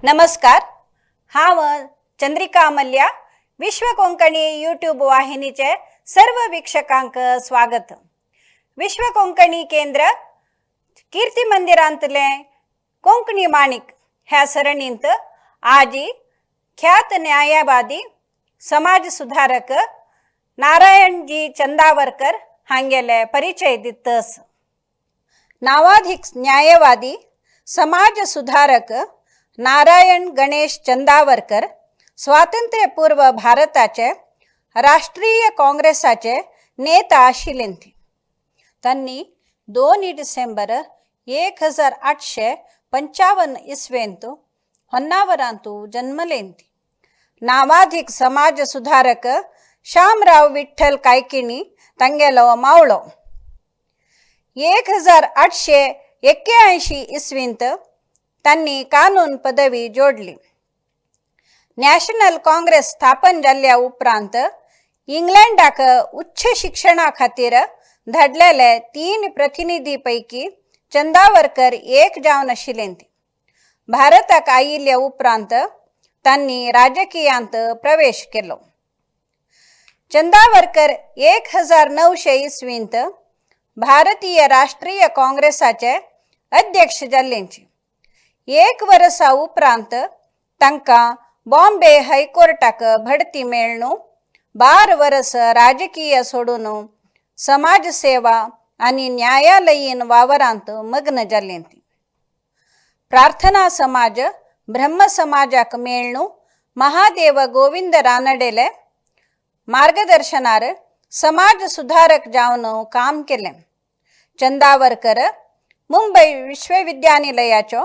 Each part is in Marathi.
नमस्कार. हांव चंद्रिका मल्ल्या. विश्व कोंकणी यूट्यूब वाहिनीचे सर्व वीक्षकांक स्वागत. विश्व कोंकणी केंद्र कीर्ती मंदिरांतले कोंकणी माणिक ह्या सरणींत आजी ख्यात न्यायवादी समाज सुधारक नारायणजी चंदावरकर हांगेले परिचय दितस. नावाधिक न्यायवादी समाज सुधारक नारायण गणेश चंदावरकर स्वातंत्र्यपूर्व भारताचे राष्ट्रीय काँग्रेसाचे नेता आशिल्लेंती. त्यांनी 2 डिसेंबर 1855 इस्वेंत ಹೊನ್ನಾವರಂತು जन्मलेंती. नावाधिक समाज सुधारक शामराव विठ्ठल कायकिणी तंगेलो मावळो. 1881 इस्वींत त्यांनी कानून पदवी जोडली. नॅशनल काँग्रेस स्थापन जाल्ल्या उपरांत इंग्लंडाक उच्च शिक्षणा खातीर धाडलेले 3 प्रतिनिधी पैकी चंदावरकर एक जावन आशिल्लेंती. भारताक आयिल्ल्या उपरांत त्यांनी राजकीयांत प्रवेश केलो. चंदावरकर 1900 इस्वींत भारतीय राष्ट्रीय काँग्रेसाचे अध्यक्ष जाल्लेंची. 1 वर्सा उपरांत तांकां बॉम्बे हायकोर्टाक बढती मेळ्ळून 12 वर्स राजकीय सोडून समाजसेवा आनी न्यायालयीन वावरांत मग्न जाल्लेंती. प्रार्थना समाज ब्रह्म समाजाक मेळ्ळून महादेव गोविंद रानडेले मार्गदर्शनार समाज सुधारक जावन काम केलें. चंदावरकर मुंबई विश्वविद्यानिलयाचो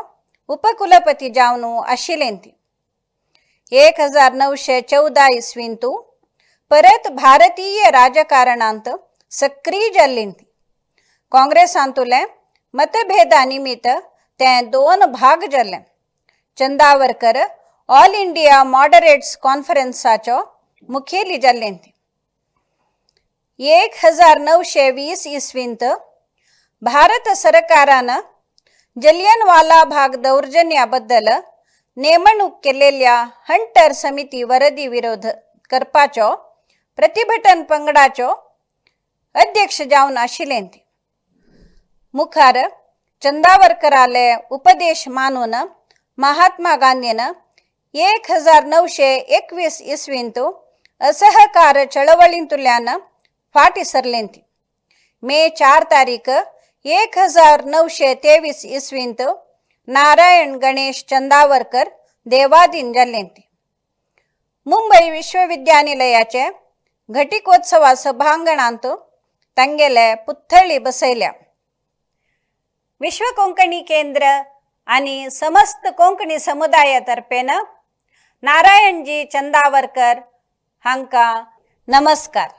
उपकुलपती जावन आशिल्लेंती. 1914 इस्वींत परत भारतीय राजकारणांत सक्रिय जाल्लेंती. काँग्रेसांतले मतभेदा निमित्त ते 2 भाग जाले. चंदावरकर ऑल इंडिया मॉडरेट्स कॉन्फरन्साचो मुखेली जाल्लेंती. 1920 इस्वींत भारत सरकारान जलियनवाला बाग दौर्जन्याबद्दल नेमणूक केलेल्या हंटर समिती वरदी विरोध करपाचो प्रतिभटन पंगडाचो अध्यक्ष जावन आशिल्लेंती. मुखार चंदावरकराले उपदेश मानून महात्मा गांधीन 1921 इस्वींत असहकार चळवळींतल्यान फाटी सरलेंती. मे 4 तारीख 1923 इस्वींत नारायण गणेश चंदावरकर देवादीन जाल्लेंती. मुंबई विश्वविद्यानिलयाचे घटिकोत्सवा सभांगणांत तांगेले पुत्थळी बसयल्या. विश्व कोंकणी केंद्र आणि समस्त कोंकणी समुदायातर्फेन नारायणजी चंदावरकर हांकां नमस्कार.